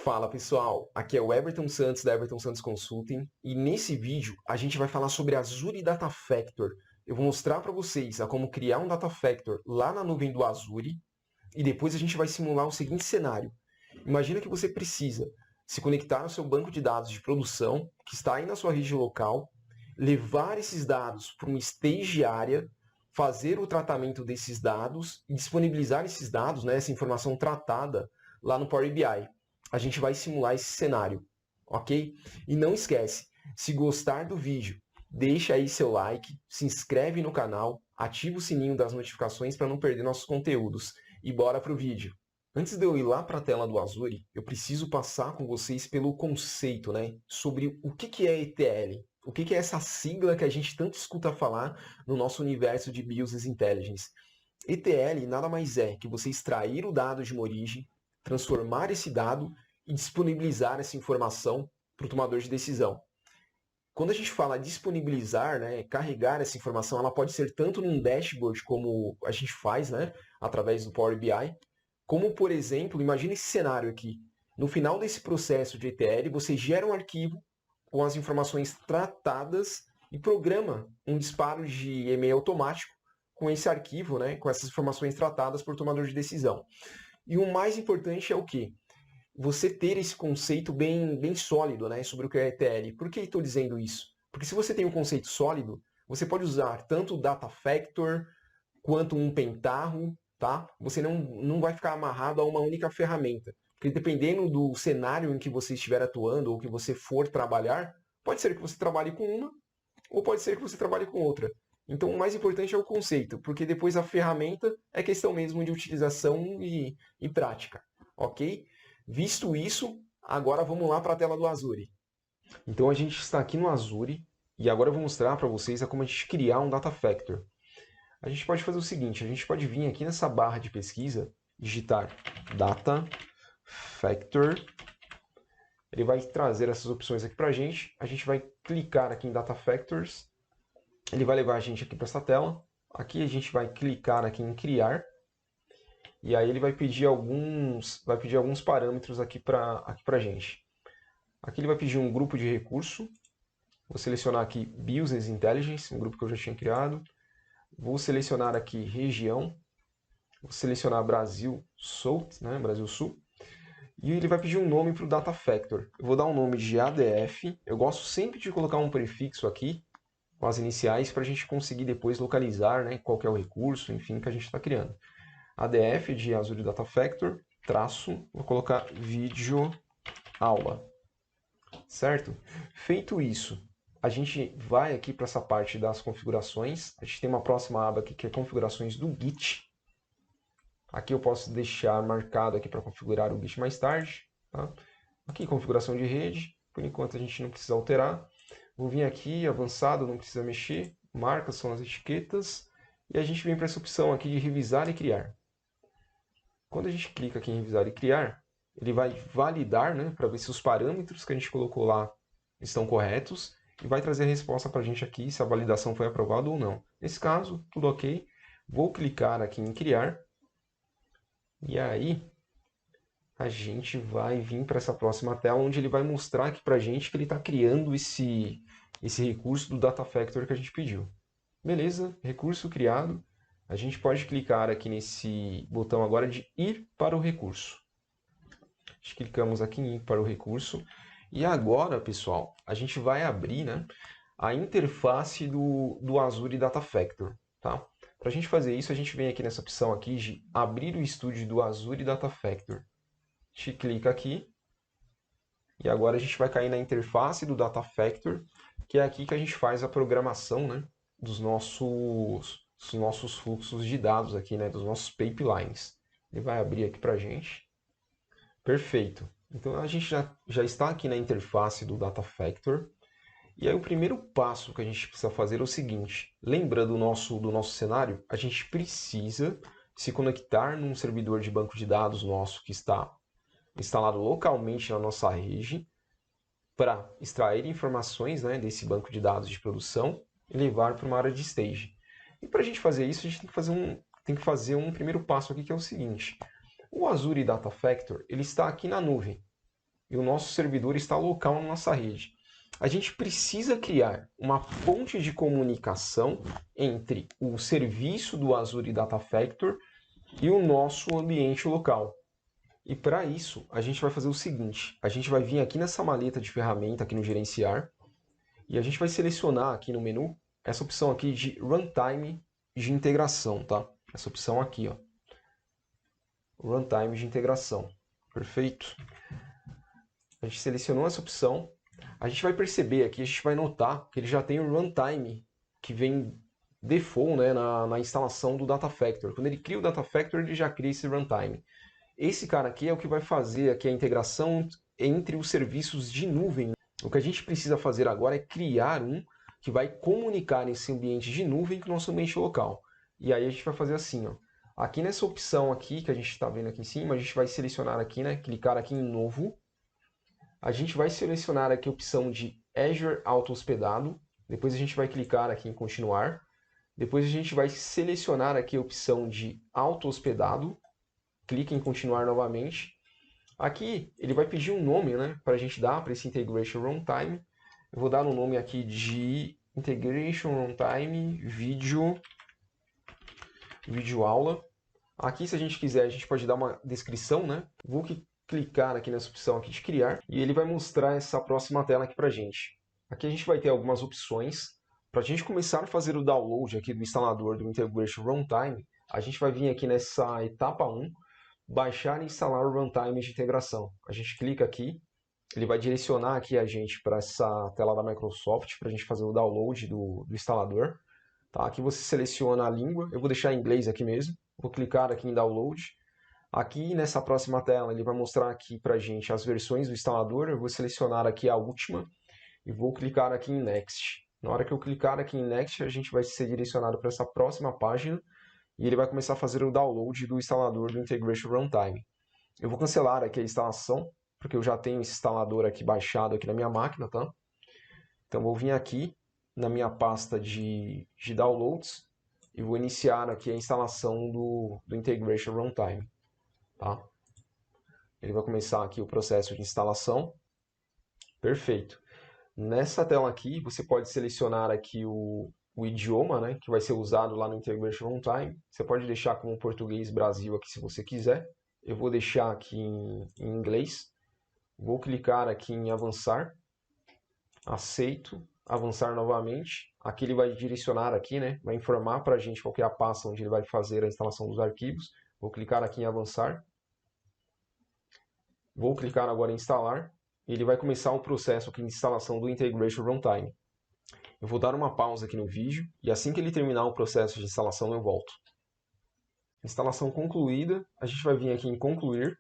Fala pessoal, aqui é o Everton Santos da Everton Santos Consulting e nesse vídeo a gente vai falar sobre Azure Data Factor. Eu vou mostrar para vocês a como criar um Data Factor lá na nuvem do Azure e depois a gente vai simular o seguinte cenário. Imagina que você precisa se conectar ao seu banco de dados de produção que está aí na sua rede local, levar esses dados para uma estagiária, fazer o tratamento desses dados e disponibilizar esses dados, né, essa informação tratada lá no Power BI. A gente vai simular esse cenário, ok? E não esquece, se gostar do vídeo, deixa aí seu like, se inscreve no canal, ativa o sininho das notificações para não perder nossos conteúdos. E bora pro vídeo! Antes de eu ir lá para a tela do Azure, eu preciso passar com vocês pelo conceito, né? Sobre o que é ETL. O que é essa sigla que a gente tanto escuta falar no nosso universo de Business Intelligence. ETL nada mais é que você extrair o dado de uma origem, transformar esse dado e disponibilizar essa informação para o tomador de decisão. Quando a gente fala disponibilizar, né, carregar essa informação, ela pode ser tanto num dashboard, como a gente faz, né, através do Power BI, como, por exemplo, imagine esse cenário aqui. No final desse processo de ETL, você gera um arquivo com as informações tratadas e programa um disparo de e-mail automático com esse arquivo, né, com essas informações tratadas por tomador de decisão. E o mais importante é o quê? Você ter esse conceito bem sólido, né, sobre o que é ETL. Por que estou dizendo isso? Porque se você tem um conceito sólido, você pode usar tanto o Data Factor quanto um Pentaho, tá? Você não vai ficar amarrado a uma única ferramenta. Porque dependendo do cenário em que você estiver atuando ou que você for trabalhar, pode ser que você trabalhe com uma ou pode ser que você trabalhe com outra. Então, o mais importante é o conceito, porque depois a ferramenta é questão mesmo de utilização e prática, ok? Visto isso, agora vamos lá para a tela do Azure. Então, a gente está aqui no Azure e agora eu vou mostrar para vocês como a gente criar um Data Factor. A gente pode fazer o seguinte, a gente pode vir aqui nessa barra de pesquisa, digitar Data Factor. Ele vai trazer essas opções aqui para a gente vai clicar aqui em Data Factors. Ele vai levar a gente aqui para essa tela. Aqui a gente vai clicar aqui em criar. E aí ele vai pedir alguns parâmetros aqui para a gente. Aqui ele vai pedir um grupo de recurso. Vou selecionar aqui Business Intelligence, um grupo que eu já tinha criado. Vou selecionar aqui região. Vou selecionar Brasil Sul, né, Brasil Sul. E ele vai pedir um nome para o Data Factor. Eu vou dar um nome de ADF. Eu gosto sempre de colocar um prefixo aqui, com as iniciais, para a gente conseguir depois localizar, né, qual que é o recurso, enfim, que a gente está criando. ADF de Azure Data Factor, traço, vou colocar vídeo aula, certo? Feito isso, a gente vai aqui para essa parte das configurações, a gente tem uma próxima aba aqui que é configurações do Git. Aqui eu posso deixar marcado aqui para configurar o Git mais tarde. Tá? Aqui configuração de rede, por enquanto a gente não precisa alterar. Vou vir aqui, avançado, não precisa mexer, marcas são as etiquetas, e a gente vem para essa opção aqui de revisar e criar. Quando a gente clica aqui em revisar e criar, ele vai validar, né, para ver se os parâmetros que a gente colocou lá estão corretos e vai trazer a resposta para a gente aqui se a validação foi aprovada ou não. Nesse caso, tudo ok. Vou clicar aqui em criar e aí a gente vai vir para essa próxima tela onde ele vai mostrar aqui para a gente que ele está criando esse recurso do Data Factor que a gente pediu. Beleza, recurso criado. A gente pode clicar aqui nesse botão agora de ir para o recurso. Clicamos aqui em ir para o recurso. E agora, pessoal, a gente vai abrir, né, a interface do Azure Data Factor. Tá? Para a gente fazer isso, a gente vem aqui nessa opção aqui de abrir o estúdio do Azure Data Factor. A gente clica aqui. E agora a gente vai cair na interface do Data Factor, que é aqui que a gente faz a programação, né, dos nossos fluxos de dados aqui, né, dos nossos pipelines. Ele vai abrir aqui para a gente. Perfeito. Então a gente já está aqui na interface do Data Factor. E aí o primeiro passo que a gente precisa fazer é o seguinte. Lembra do nosso cenário? A gente precisa se conectar num servidor de banco de dados nosso que está instalado localmente na nossa rede para extrair informações, né, desse banco de dados de produção e levar para uma área de stage. E para a gente fazer isso, a gente tem que fazer um primeiro passo aqui, que é o seguinte. O Azure Data Factor ele está aqui na nuvem. e o nosso servidor está local na nossa rede. A gente precisa criar uma ponte de comunicação entre o serviço do Azure Data Factor e o nosso ambiente local. E para isso, a gente vai fazer o seguinte, a gente vai vir aqui nessa maleta de ferramenta, aqui no gerenciar, e a gente vai selecionar aqui no menu essa opção aqui de Runtime de integração, tá? Essa opção aqui, ó. Runtime de integração. Perfeito? A gente selecionou essa opção. A gente vai perceber aqui, a gente vai notar que ele já tem o Runtime, que vem default, né, na instalação do Data Factor. Quando ele cria o Data Factor, ele já cria esse Runtime. Esse cara aqui é o que vai fazer aqui a integração entre os serviços de nuvem. O que a gente precisa fazer agora é criar um que vai comunicar esse ambiente de nuvem com o nosso ambiente local. E aí a gente vai fazer assim, ó. Aqui nessa opção aqui, que a gente está vendo aqui em cima, a gente vai selecionar aqui, né? Clicar aqui em Novo. A gente vai selecionar aqui a opção de Azure Auto-Hospedado. Depois a gente vai clicar aqui em Continuar. Depois a gente vai selecionar aqui a opção de Auto-Hospedado. Clique em Continuar novamente. Aqui ele vai pedir um nome, né, para a gente dar para esse Integration Runtime. Eu vou dar um nome aqui de Integration Runtime Video Aula. Aqui, se a gente quiser, a gente pode dar uma descrição, né? Vou clicar aqui nessa opção aqui de criar e ele vai mostrar essa próxima tela aqui para a gente. Aqui a gente vai ter algumas opções. Para a gente começar a fazer o download aqui do instalador do Integration Runtime, a gente vai vir aqui nessa etapa 1, baixar e instalar o Runtime de integração. A gente clica aqui, ele vai direcionar aqui a gente para essa tela da Microsoft, para a gente fazer o download do instalador. Tá? Aqui você seleciona a língua, eu vou deixar em inglês aqui mesmo, vou clicar aqui em Download. Aqui nessa próxima tela ele vai mostrar aqui para a gente as versões do instalador, eu vou selecionar aqui a última e vou clicar aqui em Next. Na hora que eu clicar aqui em Next, a gente vai ser direcionado para essa próxima página e ele vai começar a fazer o download do instalador do Integration Runtime. Eu vou cancelar aqui a instalação, porque eu já tenho esse instalador aqui baixado aqui na minha máquina, tá? Então vou vir aqui na minha pasta de downloads e vou iniciar aqui a instalação do Integration Runtime, tá? Ele vai começar aqui o processo de instalação. Perfeito. Nessa tela aqui, você pode selecionar aqui o idioma, né, que vai ser usado lá no Integration Runtime. Você pode deixar como português Brasil aqui se você quiser. Eu vou deixar aqui em inglês. Vou clicar aqui em avançar. Aceito. Avançar novamente. Aqui ele vai direcionar aqui, né, vai informar para a gente qual que é a pasta onde ele vai fazer a instalação dos arquivos. Vou clicar aqui em avançar. Vou clicar agora em instalar. E ele vai começar o processo aqui de instalação do Integration Runtime. Eu vou dar uma pausa aqui no vídeo e assim que ele terminar o processo de instalação eu volto. Instalação concluída, a gente vai vir aqui em concluir.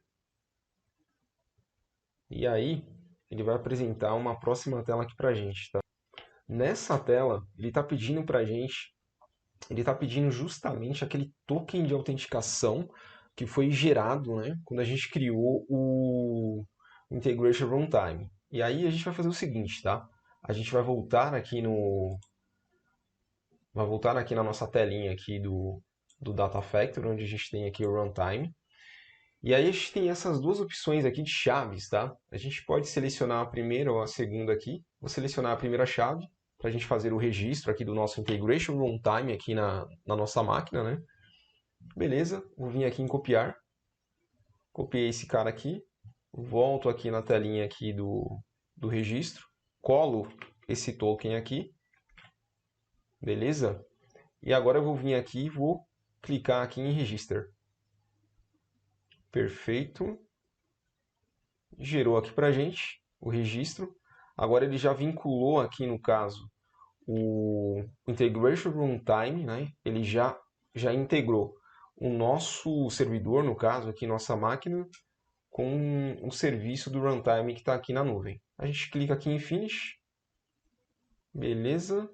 E aí ele vai apresentar uma próxima tela aqui para a gente. Tá? Nessa tela ele está pedindo para a gente, ele está pedindo justamente aquele token de autenticação que foi gerado, né, quando a gente criou o Integration Runtime. E aí a gente vai fazer o seguinte, tá? A gente vai voltar aqui na nossa telinha aqui do Data Factor, onde a gente tem aqui o Runtime. E aí a gente tem essas duas opções aqui de chaves, tá? A gente pode selecionar a primeira ou a segunda aqui. Vou selecionar a primeira chave para a gente fazer o registro aqui do nosso Integration Runtime aqui na nossa máquina, né? Beleza, vou vir aqui em copiar. Copiei esse cara aqui. Volto aqui na telinha aqui do registro. Colo esse token aqui. Beleza? E agora eu vou vir aqui e vou clicar aqui em Register. Perfeito. Gerou aqui para a gente o registro. Agora ele já vinculou aqui, no caso, o Integration Runtime, né? Ele já integrou o nosso servidor, no caso aqui, nossa máquina, com o serviço do Runtime que está aqui na nuvem. A gente clica aqui em Finish. Beleza.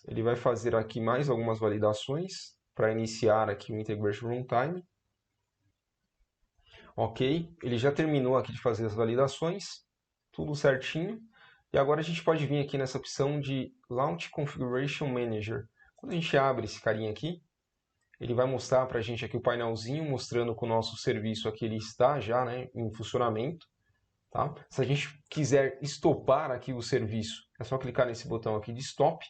Ele vai fazer aqui mais algumas validações para iniciar aqui o Integration Runtime. Ok, ele já terminou aqui de fazer as validações, tudo certinho. E agora a gente pode vir aqui nessa opção de Launch Configuration Manager. Quando a gente abre esse carinha aqui, ele vai mostrar para a gente aqui o painelzinho, mostrando que o nosso serviço aqui ele está já, né, em funcionamento. tá? Se a gente quiser estopar aqui o serviço, é só clicar nesse botão aqui de Stop.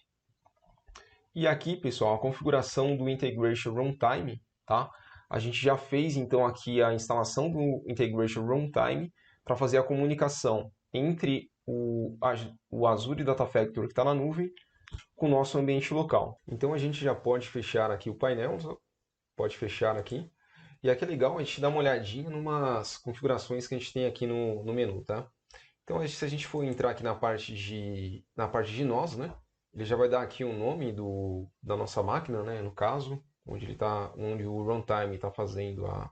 E aqui, pessoal, a configuração do Integration Runtime, tá? A gente já fez, então, aqui a instalação do Integration Runtime para fazer a comunicação entre o Azure Data Factory que está na nuvem com o nosso ambiente local. Então, a gente já pode fechar aqui o painel, pode fechar aqui. E aqui é legal a gente dar uma olhadinha em umas configurações que a gente tem aqui no menu, tá? Então, se a gente for entrar aqui na parte de nós, né? Ele já vai dar aqui o nome da nossa máquina, né? No caso, onde o runtime está fazendo a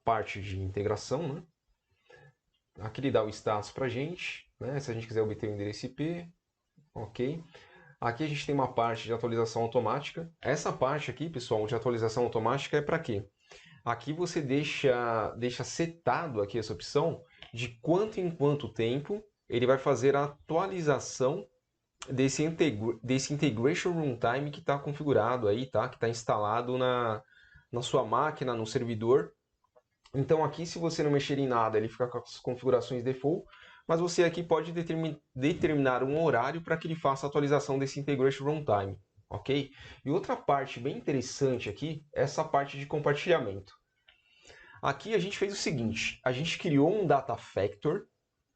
parte de integração, né? Aqui ele dá o status para a gente, né? Se a gente quiser obter o endereço IP, ok. Aqui a gente tem uma parte de atualização automática. Essa parte aqui, pessoal, de atualização automática é para quê? Aqui você deixa setado aqui essa opção de quanto em quanto tempo ele vai fazer a atualização desse Integration Runtime que está configurado aí, tá? Que está instalado na sua máquina, no servidor. Então aqui, se você não mexer em nada, ele fica com as configurações default, mas você aqui pode determinar um horário para que ele faça a atualização desse Integration Runtime, ok? E outra parte bem interessante aqui é essa parte de compartilhamento. Aqui a gente fez o seguinte, a gente criou um Data Factor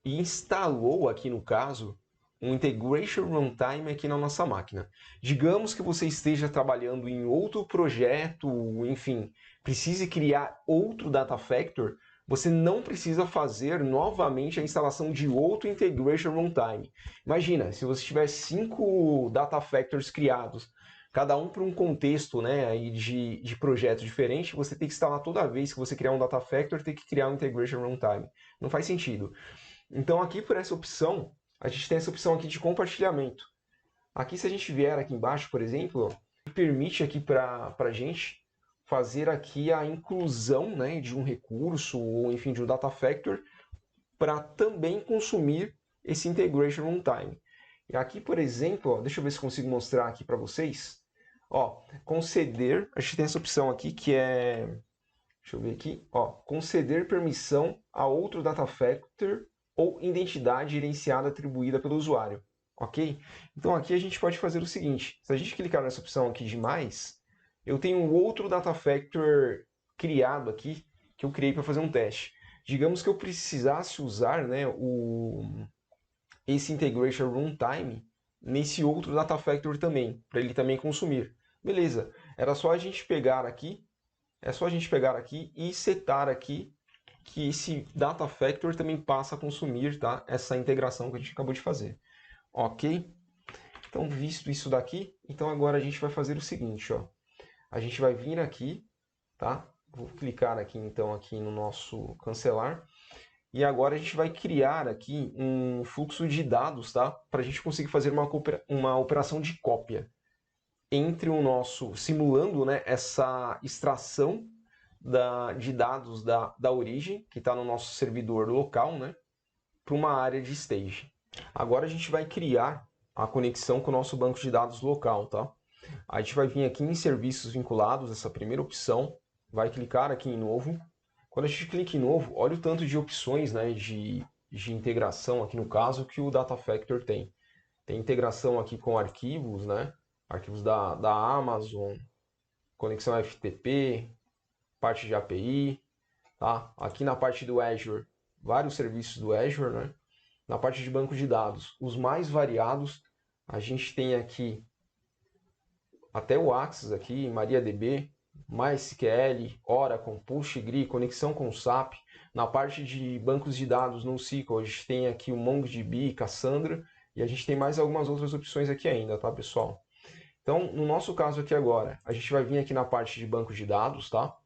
e instalou aqui no caso um Integration Runtime aqui na nossa máquina. Digamos que você esteja trabalhando em outro projeto, enfim, precise criar outro Data Factor, você não precisa fazer novamente a instalação de outro Integration Runtime. Imagina, se você tiver 5 Data Factors criados, cada um para um contexto, né, aí de projeto diferente, você tem que instalar toda vez que você criar um Data Factor, tem que criar um Integration Runtime. Não faz sentido. Então aqui por essa opção, a gente tem essa opção aqui de compartilhamento. Aqui se a gente vier aqui embaixo, por exemplo, permite aqui para a gente fazer aqui a inclusão, né, de um recurso ou enfim de um Data Factor para também consumir esse Integration Runtime. E aqui, por exemplo, ó, deixa eu ver se consigo mostrar aqui para vocês. Ó, conceder, a gente tem essa opção aqui que é, deixa eu ver aqui, ó, conceder permissão a outro Data Factor ou identidade gerenciada atribuída pelo usuário, ok? Então aqui a gente pode fazer o seguinte, se a gente clicar nessa opção aqui de mais, eu tenho um outro Data Factor criado aqui, que eu criei para fazer um teste. Digamos que eu precisasse usar, né, esse Integration Runtime nesse outro Data Factor também, para ele também consumir. Beleza, era só a gente pegar aqui, e setar aqui que esse Data Factor também passa a consumir, tá? Essa integração que a gente acabou de fazer. Ok? Então, visto isso daqui, então agora a gente vai fazer o seguinte, ó. A gente vai vir aqui, tá? Vou clicar aqui, então, aqui no nosso cancelar. E agora a gente vai criar aqui um fluxo de dados, tá? Para a gente conseguir fazer uma operação de cópia entre o nosso, simulando, né, essa extração de dados da origem, que está no nosso servidor local, né, para uma área de stage. Agora a gente vai criar a conexão com o nosso banco de dados local, tá? A gente vai vir aqui em serviços vinculados, essa primeira opção, vai clicar aqui em novo. Quando a gente clica em novo, olha o tanto de opções, né, de integração aqui no caso que o Data Factor tem. Tem integração aqui com arquivos, né, arquivos da Amazon, conexão FTP, parte de API, tá? Aqui na parte do Azure, vários serviços do Azure, né? Na parte de banco de dados, os mais variados, a gente tem aqui até o Access aqui, MariaDB, MySQL, Oracle, PostgreSQL, conexão com SAP. Na parte de bancos de dados no SQL, a gente tem aqui o MongoDB, Cassandra, e a gente tem mais algumas outras opções aqui ainda, tá, pessoal? Então, no nosso caso aqui agora, a gente vai vir aqui na parte de banco de dados, tá?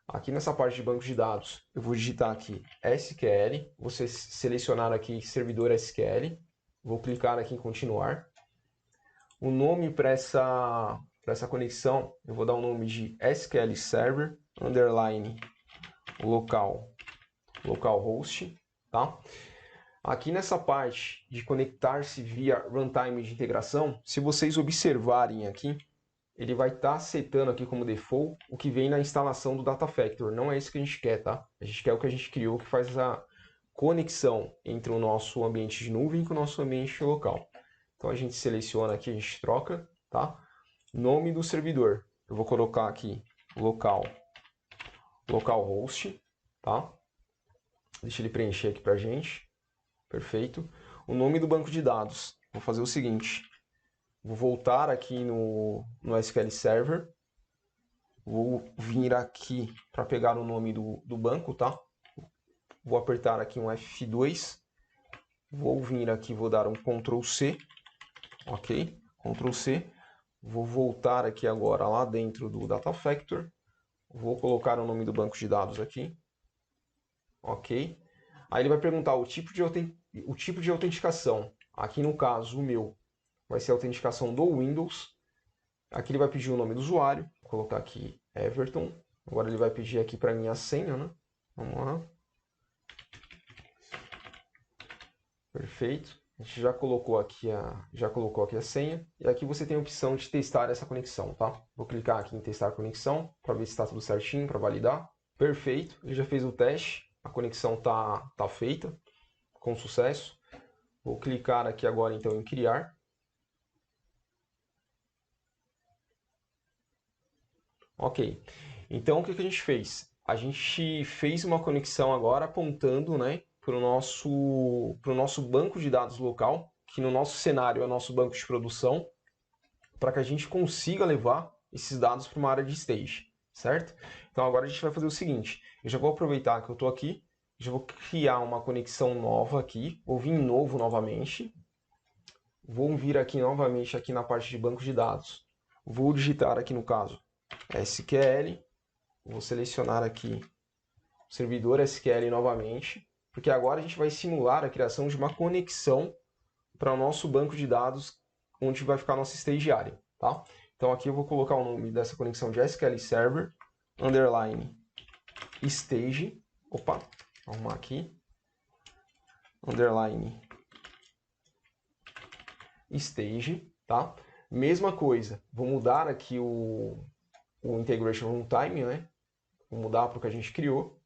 Aqui nessa parte de banco de dados, eu vou digitar aqui SQL, vou selecionar aqui servidor SQL, vou clicar aqui em continuar. O nome para essa conexão, eu vou dar o nome de SQL Server, underline localhost, tá? Aqui nessa parte de conectar-se via runtime de integração, se vocês observarem aqui, ele vai estar setando aqui como default o que vem na instalação do Data Factor. Não é isso que a gente quer, tá? A gente quer o que a gente criou, que faz conexão entre o nosso ambiente de nuvem com o nosso ambiente local. Então a gente seleciona aqui, a gente troca, tá? Nome do servidor, eu vou colocar aqui localhost, tá? Deixa ele preencher aqui pra gente. Perfeito. O nome do banco de dados, vou fazer o seguinte, vou voltar aqui no SQL Server, vou vir aqui para pegar o nome do banco, tá? Vou apertar aqui um F2, vou vir aqui, vou dar um Ctrl C, ok? Ctrl C, vou voltar aqui agora lá dentro do Data Factor, vou colocar o nome do banco de dados aqui, ok? Aí ele vai perguntar o tipo de autenticação. Aqui no caso, o meu vai ser a autenticação do Windows. Aqui ele vai pedir o nome do usuário. Vou colocar aqui Everton. Agora ele vai pedir aqui para mim a senha, né? Vamos lá. Perfeito. A gente já colocou aqui a senha. E aqui você tem a opção de testar essa conexão, tá? Vou clicar aqui em testar conexão para ver se está tudo certinho, para validar. Perfeito. Ele já fez o teste. A conexão tá feita com sucesso. Vou clicar aqui agora então em criar. Ok. Então o que a gente fez? A gente fez uma conexão agora apontando, né, para o nosso banco de dados local, que no nosso cenário é o nosso banco de produção, para que a gente consiga levar esses dados para uma área de stage, certo? Então agora a gente vai fazer o seguinte, eu já vou aproveitar que eu estou aqui, já vou criar uma conexão nova aqui, vou vir em novo novamente, vou vir aqui novamente aqui na parte de banco de dados, vou digitar aqui no caso SQL, vou selecionar aqui o servidor SQL novamente, porque agora a gente vai simular a criação de uma conexão para o nosso banco de dados, onde vai ficar a nossa estagiária, tá? Então aqui eu vou colocar o nome dessa conexão de SQL Server, underline stage, opa, vou arrumar aqui, underline stage, tá? Mesma coisa, vou mudar aqui o integration runtime, né? Vou mudar para o que a gente criou.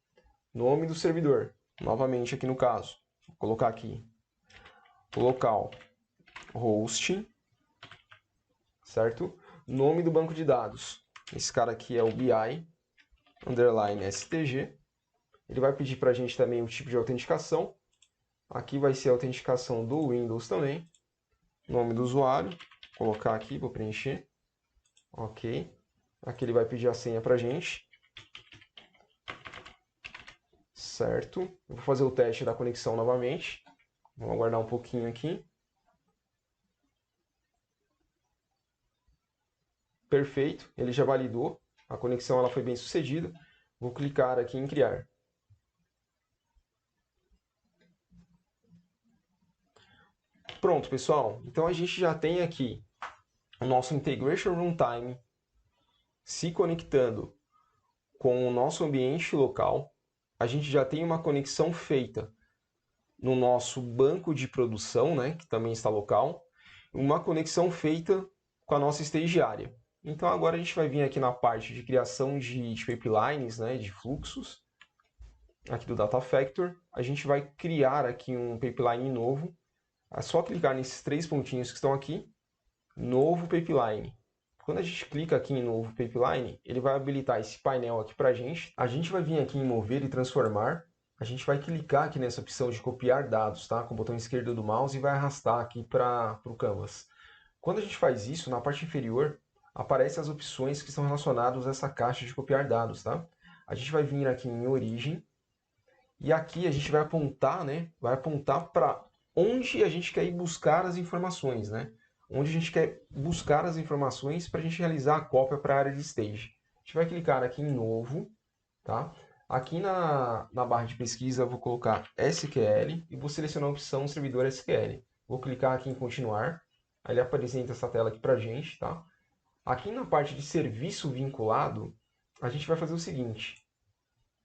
Nome do servidor, novamente aqui no caso, vou colocar aqui local host, certo? Nome do banco de dados, esse cara aqui é o BI, underline STG. Ele vai pedir para a gente também o tipo de autenticação. Aqui vai ser a autenticação do Windows também. Nome do usuário, vou colocar aqui, vou preencher. Ok. Aqui ele vai pedir a senha para a gente. Certo. Eu vou fazer o teste da conexão novamente. Vamos aguardar um pouquinho aqui. Perfeito, ele já validou. A conexão ela foi bem sucedida. Vou clicar aqui em criar. Pronto, pessoal. Então a gente já tem aqui o nosso Integration Runtime se conectando com o nosso ambiente local. A gente já tem uma conexão feita no nosso banco de produção, né, que também está local. Uma conexão feita com a nossa estagiária. Então agora a gente vai vir aqui na parte de criação de pipelines, né, de fluxos, aqui do Data Factor. A gente vai criar aqui um pipeline novo. É só clicar nesses três pontinhos que estão aqui, novo pipeline. Quando a gente clica aqui em novo pipeline, ele vai habilitar esse painel aqui para a gente. A gente vai vir aqui em mover e transformar. A gente vai clicar aqui nessa opção de copiar dados, tá? Com o botão esquerdo do mouse e vai arrastar aqui para o canvas. Quando a gente faz isso, na parte inferior, aparecem as opções que estão relacionadas a essa caixa de copiar dados, tá? A gente vai vir aqui em origem e aqui a gente vai apontar, né? Vai apontar para onde a gente quer ir buscar as informações, né? Onde a gente quer buscar as informações para a gente realizar a cópia para a área de stage. A gente vai clicar aqui em novo, tá? Aqui na barra de pesquisa eu vou colocar SQL e vou selecionar a opção servidor SQL. Vou clicar aqui em continuar, aí ele apresenta essa tela aqui para a gente, tá? Aqui na parte de serviço vinculado, a gente vai fazer o seguinte.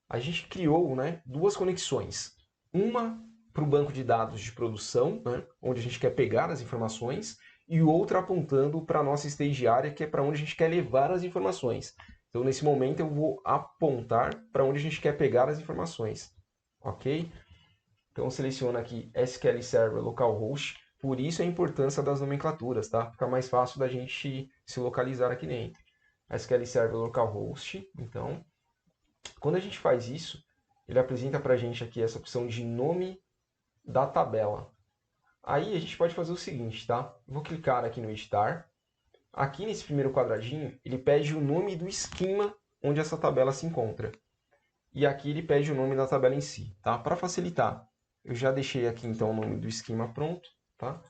A gente criou, né, duas conexões. Uma para o banco de dados de produção, né, onde a gente quer pegar as informações, e outra apontando para a nossa estagiária, que é para onde a gente quer levar as informações. Então, nesse momento, eu vou apontar para onde a gente quer pegar as informações. Ok? Então, seleciona aqui SQL Server Localhost. Por isso a importância das nomenclaturas, tá? Fica mais fácil da gente se localizar aqui dentro. SQL Server Localhost. Então, quando a gente faz isso, ele apresenta para a gente aqui essa opção de nome da tabela. Aí a gente pode fazer o seguinte, tá? Vou clicar aqui no editar. Aqui nesse primeiro quadradinho, ele pede o nome do esquema onde essa tabela se encontra. E aqui ele pede o nome da tabela em si, tá? Para facilitar, eu já deixei aqui então o nome do esquema pronto, tá?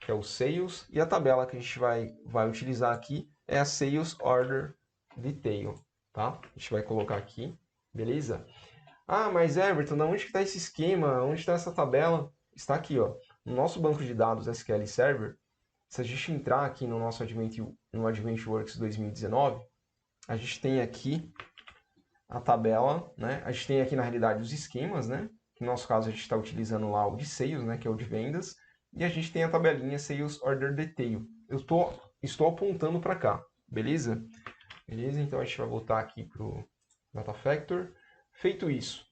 Que é o Sales. E a tabela que a gente vai utilizar aqui é a Sales Order Detail, tá? A gente vai colocar aqui, beleza? Ah, mas Everton, onde está esse esquema? Onde está essa tabela? Está aqui, ó, no nosso banco de dados SQL Server. Se a gente entrar aqui no nosso AdventWorks 2019, a gente tem aqui a tabela, né? A gente tem aqui, na realidade, os esquemas, né? No nosso caso, a gente está utilizando lá o de sales, né? Que é o de vendas. E a gente tem a tabelinha Sales Order Detail. Eu estou apontando para cá, beleza? Beleza? Então, a gente vai voltar aqui para o Data Factor. Feito isso,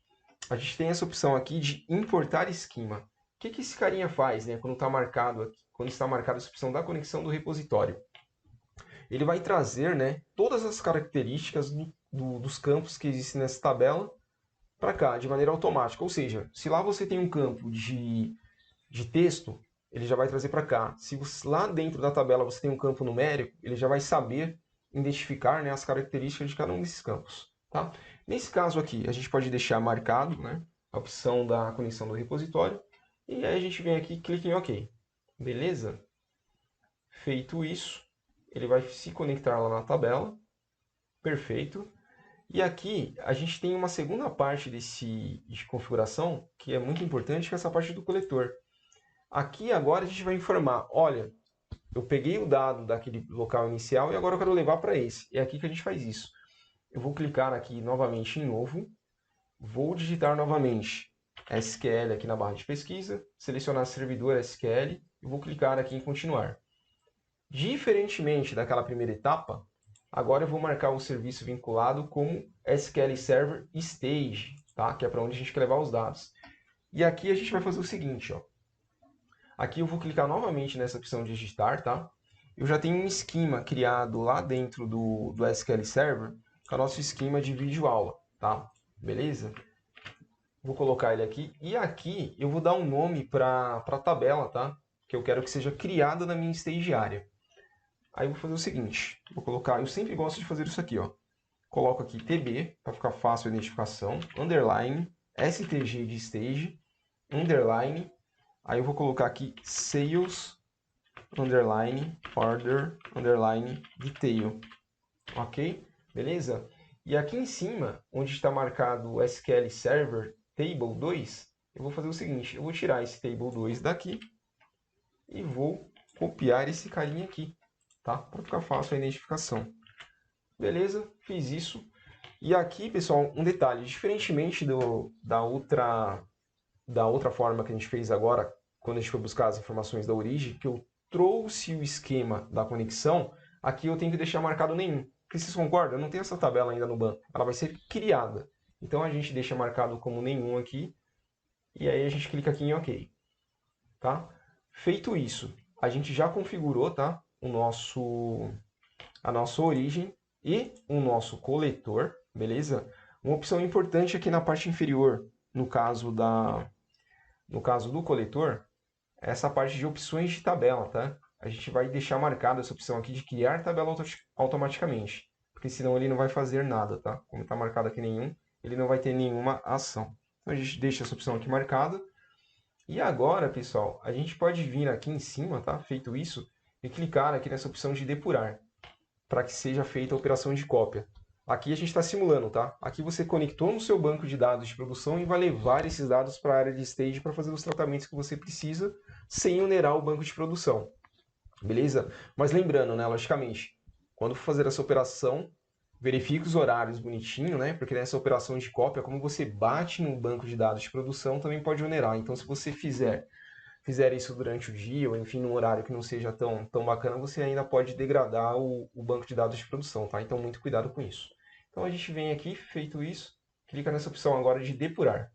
a gente tem essa opção aqui de importar esquema. O que esse carinha faz, né? Quando está marcado aqui, quando está marcada essa opção da conexão do repositório? Ele vai trazer, né, todas as características dos campos que existem nessa tabela para cá, de maneira automática. Ou seja, se lá você tem um campo de texto, ele já vai trazer para cá. Se você, lá dentro da tabela você tem um campo numérico, ele já vai saber identificar, né, as características de cada um desses campos. Tá? Nesse caso aqui, a gente pode deixar marcado, né, a opção da conexão do repositório. E aí a gente vem aqui e clica em OK. Beleza? Feito isso, ele vai se conectar lá na tabela. Perfeito. E aqui a gente tem uma segunda parte de configuração que é muito importante, que é essa parte do coletor. Aqui agora a gente vai informar, olha, eu peguei o dado daquele local inicial e agora eu quero levar para esse. É aqui que a gente faz isso. Eu vou clicar aqui novamente em novo, vou digitar novamente SQL aqui na barra de pesquisa, selecionar servidor SQL e vou clicar aqui em continuar. Diferentemente daquela primeira etapa, agora eu vou marcar o serviço vinculado como SQL Server Stage, tá? Que é para onde a gente quer levar os dados. E aqui a gente vai fazer o seguinte, ó. Aqui eu vou clicar novamente nessa opção de digitar, tá? Eu já tenho um esquema criado lá dentro do SQL Server, que é o nosso esquema de vídeo aula, tá? Beleza? Vou colocar ele aqui. E aqui eu vou dar um nome para a tabela, tá? Que eu quero que seja criada na minha stagiária. Aí eu vou fazer o seguinte, vou colocar, eu sempre gosto de fazer isso aqui, ó. Coloco aqui TB, para ficar fácil a identificação, underline, STG de stage, underline, aí eu vou colocar aqui sales, underline, order, underline, detail, ok? Beleza? E aqui em cima, onde está marcado o SQL Server Table 2, eu vou fazer o seguinte, eu vou tirar esse Table 2 daqui e vou copiar esse carinha aqui, tá? Para ficar fácil a identificação. Beleza, fiz isso. E aqui, pessoal, um detalhe, diferentemente da outra forma que a gente fez agora, quando a gente foi buscar as informações da origem, que eu trouxe o esquema da conexão, aqui eu tenho que deixar marcado nenhum. Porque vocês concordam? Eu não tenho essa tabela ainda no banco. Ela vai ser criada. Então a gente deixa marcado como nenhum aqui. E aí a gente clica aqui em OK. Tá? Feito isso, a gente já configurou, tá? A nossa origem e o nosso coletor, beleza? Uma opção importante aqui na parte inferior, no caso do coletor, é essa parte de opções de tabela, tá? A gente vai deixar marcada essa opção aqui de criar tabela automaticamente, porque senão ele não vai fazer nada, tá? Como está marcado aqui nenhum, ele não vai ter nenhuma ação. Então a gente deixa essa opção aqui marcada. E agora, pessoal, a gente pode vir aqui em cima, tá? Feito isso, e clicar aqui nessa opção de depurar, para que seja feita a operação de cópia. Aqui a gente está simulando, tá? Aqui você conectou no seu banco de dados de produção e vai levar esses dados para a área de stage para fazer os tratamentos que você precisa, sem onerar o banco de produção. Beleza? Mas lembrando, né, logicamente, quando for fazer essa operação, verifique os horários bonitinho, né? Porque nessa operação de cópia, como você bate no banco de dados de produção, também pode onerar. Então, se você fizer isso durante o dia, ou enfim, num horário que não seja tão bacana, você ainda pode degradar o banco de dados de produção, tá? Então, muito cuidado com isso. Então, a gente vem aqui, feito isso, clica nessa opção agora de depurar.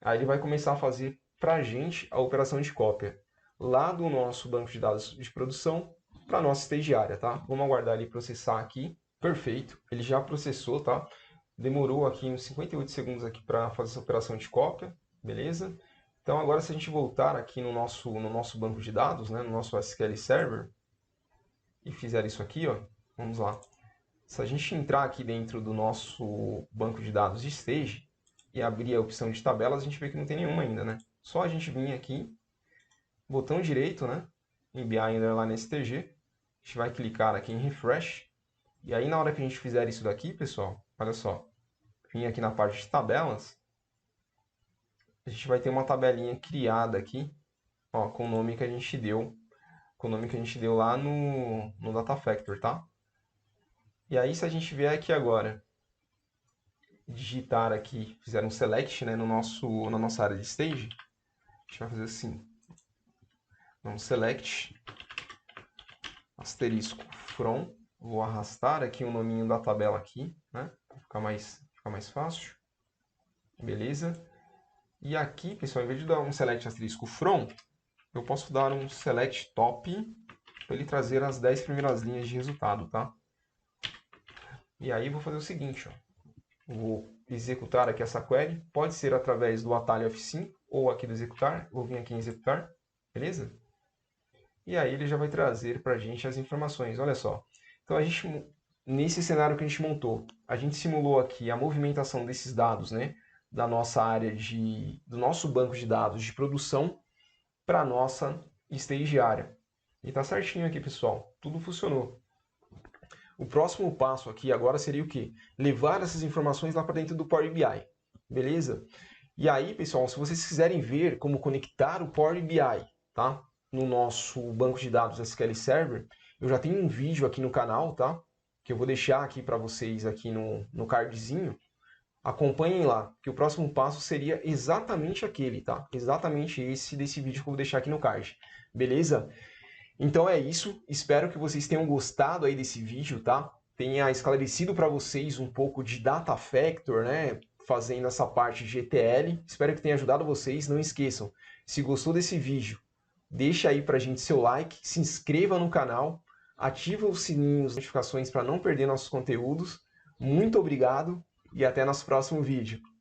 Aí ele vai começar a fazer para a gente a operação de cópia lá do nosso banco de dados de produção para a nossa estagiária, tá? Vamos aguardar ele processar aqui. Perfeito, ele já processou, tá? Demorou aqui uns 58 segundos aqui para fazer essa operação de cópia, beleza? Então agora se a gente voltar aqui no nosso banco de dados, né, no nosso SQL Server, e fizer isso aqui, ó, vamos lá. Se a gente entrar aqui dentro do nosso banco de dados de Stage e abrir a opção de tabelas, a gente vê que não tem nenhuma ainda, né? Só a gente vir aqui, botão direito, né? Em BI Underline STG, a gente vai clicar aqui em Refresh, e aí na hora que a gente fizer isso daqui, pessoal, olha só, vir aqui na parte de tabelas, a gente vai ter uma tabelinha criada aqui, ó, com o nome que a gente deu, com o nome que a gente deu lá no Data Factor, tá? E aí se a gente vier aqui agora, digitar aqui, fizer um select, né, na nossa área de stage, a gente vai fazer assim, vamos select, asterisco from, vou arrastar aqui o nominho da tabela aqui, né, para ficar mais fácil, beleza? E aqui, pessoal, em vez de dar um select asterisco from, eu posso dar um select top, para ele trazer as 10 primeiras linhas de resultado, tá? E aí vou fazer o seguinte, ó, vou executar aqui essa query, pode ser através do atalho F5 ou aqui do executar, vou vir aqui em executar, beleza? E aí ele já vai trazer para a gente as informações, olha só. Então nesse cenário que a gente montou, a gente simulou aqui a movimentação desses dados, né, da nossa área do nosso banco de dados de produção para a nossa estagiária. E tá certinho aqui, pessoal, tudo funcionou. O próximo passo aqui agora seria o quê? Levar essas informações lá para dentro do Power BI, beleza? E aí, pessoal, se vocês quiserem ver como conectar o Power BI, tá? No nosso banco de dados SQL Server, eu já tenho um vídeo aqui no canal, tá? Que eu vou deixar aqui para vocês aqui no cardzinho. Acompanhem lá, que o próximo passo seria exatamente aquele, tá? Exatamente esse desse vídeo que eu vou deixar aqui no card. Beleza? Então é isso, espero que vocês tenham gostado aí desse vídeo, tá? Tenha esclarecido para vocês um pouco de Data Factor, né? Fazendo essa parte de ETL. Espero que tenha ajudado vocês. Não esqueçam, se gostou desse vídeo, deixa aí pra gente seu like, se inscreva no canal, ativa o sininho, as notificações para não perder nossos conteúdos. Muito obrigado e até nosso próximo vídeo.